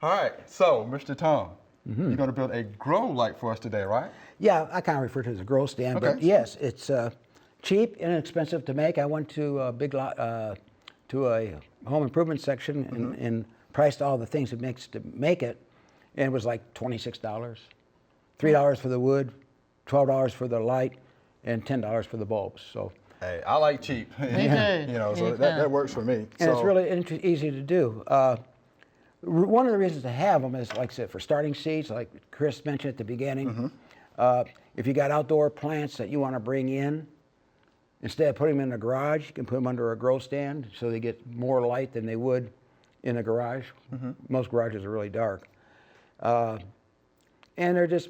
All right, so Mr. Tom, you're going to build a grow light for us today, right? Yeah, I kind of refer to it as a grow stand, Okay. but yes, it's cheap, inexpensive to make. I went to a big lot, to a home improvement section and priced all the things it makes to make it, and it was like $26, $3 for the wood, $12 for the light, and $10 for the bulbs. So. Hey, I like cheap. Me too. You know, so that works for me. And it's really easy to do. One of the reasons to have them is, like I said, for starting seeds, like Chris mentioned at the beginning. If you got outdoor plants that you want to bring in, instead of putting them in the garage, you can put them under a grow stand so they get more light than they would in a garage. Most garages are really dark. And they're just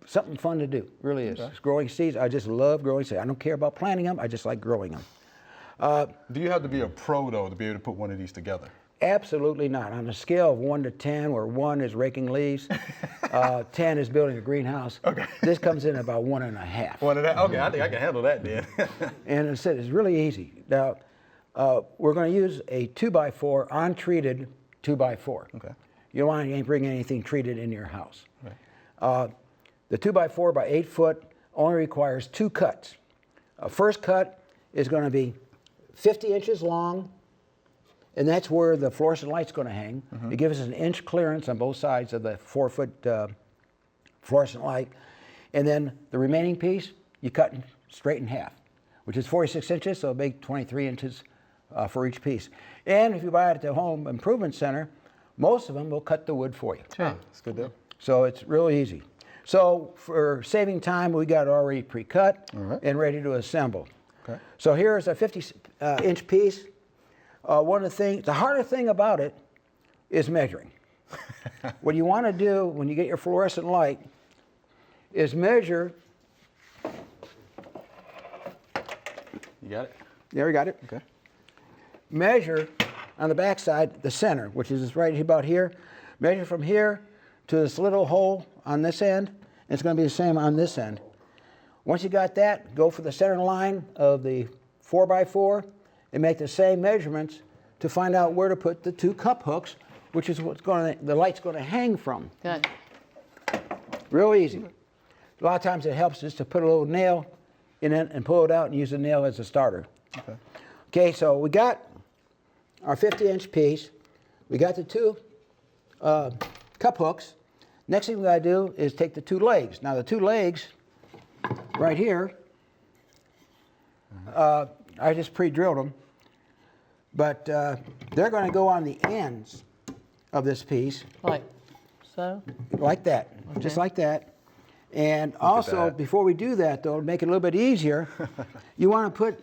something fun to do, really is. It's growing seeds, I just love growing seeds. I don't care about planting them, I just like growing them. Do you have to be a pro, though, to be able to put one of these together? Absolutely not. On a scale of 1 to 10, where 1 is raking leaves, 10 is building a greenhouse, this comes in about 1.5. 1.5? Okay, I think I can handle that then. And as I said, it's really easy. Now, we're going to use a 2x4, untreated 2x4. Okay. You don't want to bring anything treated in your house. Right. The 2x4 by 8 foot only requires 2 cuts. First cut is going to be 50 inches long, and that's where the fluorescent light's going to hang. It gives us an inch clearance on both sides of the 4-foot fluorescent light. And then the remaining piece, you cut straight in half, which is 46 inches, so make 23 inches for each piece. And if you buy it at the home improvement center, most of them will cut the wood for you. Sure. That's good deal. So it's really easy. So for saving time, we got it already pre-cut and ready to assemble. Okay. So here's a 50-inch piece. One of the things, the harder thing about it is measuring. What you want to do when you get your fluorescent light is measure. You got it? There, we got it. Okay. Measure on the back side, the center, which is right about here. Measure from here to this little hole on this end, and it's going to be the same on this end. Once you got that, go for the center line of the 4x4 and make the same measurements to find out where to put the 2 cup hooks, which is what's going to, the light's going to hang from. Good. Real easy. A lot of times it helps just to put a little nail in it and pull it out and use the nail as a starter. Okay. Okay, so we got our 50-inch piece. We got the 2 cup hooks. Next thing we got to do is take the 2 legs. Now the 2 legs right here, I just pre-drilled them, but they're going to go on the ends of this piece. Like so? Like that, just like that. And also, before we do that though, to make it a little bit easier, you want to put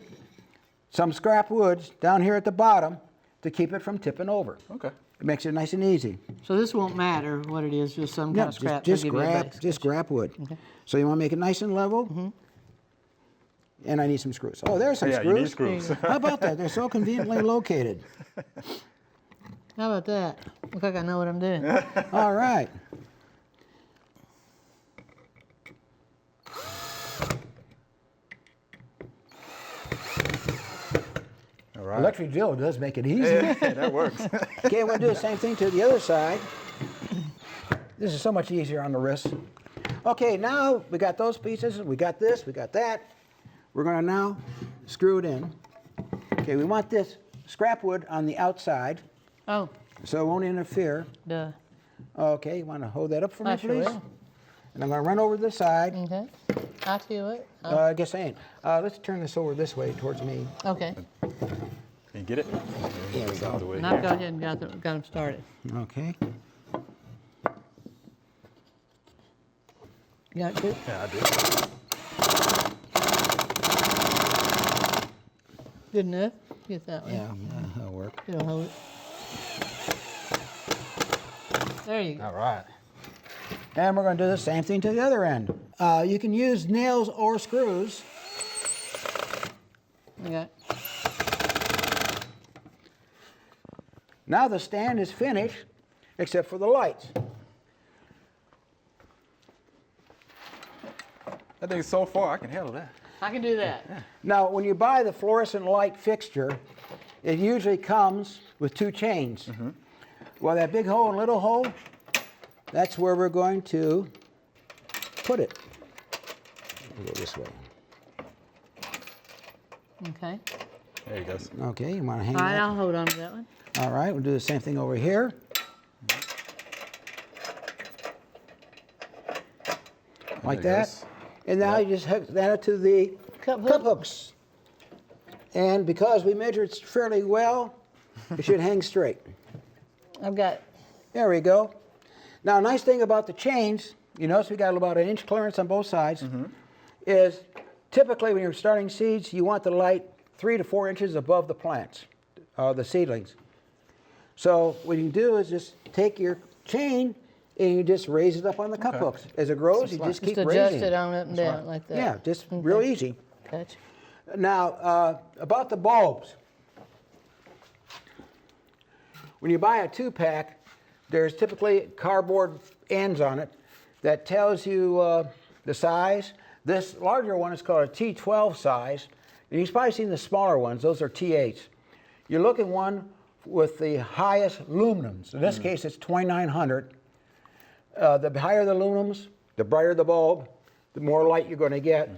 some scrap woods down here at the bottom to keep it from tipping over. Okay. It makes it nice and easy. So this won't matter what it is, just some kind of scrap. Just to give you a base. just scrap wood. So you want to make it nice and level. And I need some screws. Oh, there's some Yeah, screws. you need screws. How about that? They're so conveniently located. How about that? Look like I know what I'm doing. All right. All right. Electric drill does make it easy. Yeah, that works. Okay, we're going to do the same thing to the other side. This is so much easier on the wrist. Okay, now we got those pieces. We got this. We got that. We're going to now screw it in. Okay, we want this scrap wood on the outside, Oh, so it won't interfere. duh. Okay, you want to hold that up for me, I sure please? will. And I'm going to run over to the side. Okay. I feel it. I guess I ain't. Let's turn this over this way towards me. Okay. Can you get it? There we go. And I've got ahead and got them started. Okay. You got it too? Yeah, I do. Good enough? Get that one. Yeah, that'll work. It'll hold it. There you go. All right. And we're going to do the same thing to the other end. You can use nails or screws. You got it. Now the stand is finished, except for the lights. That thing's so far, I can handle that. I can do that. Now, when you buy the fluorescent light fixture, it usually comes with 2 chains. Well, that big hole and little hole, that's where we're going to put it. We'll go this way. Okay. There you go. Okay, you want to hang All right, that? I'll hold on to that one. All right, we'll do the same thing over here. Like There it that. goes. And now you just hook that to the Cup cup hook. hooks. And because we measured fairly well, it should hang straight. I've got, There we go. Now, nice thing about the chains, you notice we got about an inch clearance on both sides, is typically when you're starting seeds, you want the light 3 to 4 inches above the plants, the seedlings. So what you do is just take your chain and you just raise it up on the cup Okay. hooks. As it grows, you just keep just adjust raising it on up and down like that. Yeah, just real easy. Gotcha. Now, about the bulbs. When you buy a 2-pack, there's typically cardboard ends on it that tells you the size. This larger one is called a T12 size. And you've probably seen the smaller ones. Those are T8s. You're looking one with the highest luminance. In this case, it's 2900. The higher the luminance, the brighter the bulb, the more light you're going to get.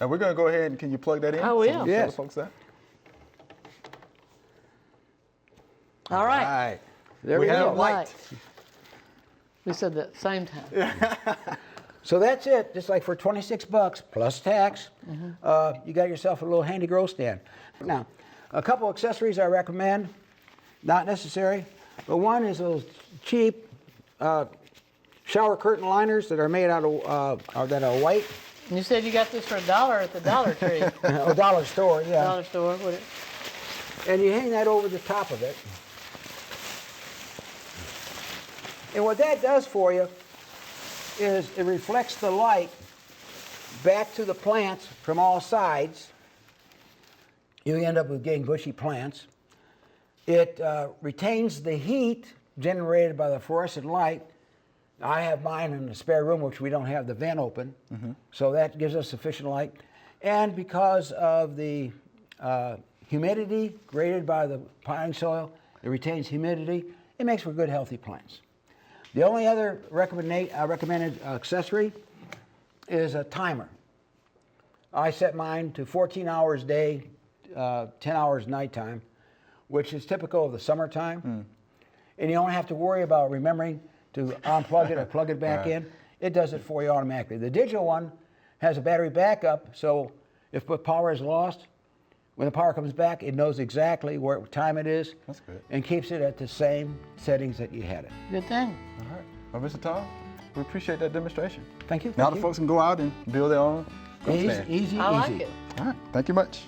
And we're going to go ahead and can you plug that in? I So will. we can show Yes. the folks that? All right. There We we have go. light. Right. We said that at the same time. So that's it. Just like for 26 bucks plus tax, you got yourself a little handy grow stand. Now, a couple accessories I recommend, not necessary, but one is those cheap shower curtain liners that are made out of that are white. You said you got this for $1 at the Dollar Tree. A dollar store, yeah. Dollar store, would it? And you hang that over the top of it. And what that does for you is it reflects the light back to the plants from all sides. You end up with getting bushy plants. It retains the heat generated by the fluorescent light. I have mine in the spare room, which we don't have the vent open, so that gives us sufficient light. And because of the humidity created by the potting soil, it retains humidity. It makes for good, healthy plants. The only other recommended accessory is a timer. I set mine to 14 hours day, 10 hours nighttime, which is typical of the summertime. And you don't have to worry about remembering to unplug it or plug it back in. It does it for you automatically. The digital one has a battery backup, so if the power is lost, when the power comes back, it knows exactly what time it is. That's good. And keeps it at the same settings that you had it. Good thing. All right. Well, Mr. Tom, we appreciate that demonstration. Thank you. Now thank the you. folks can go out and build their own grow Easy, stand. easy, I like easy. it. All right. Thank you much.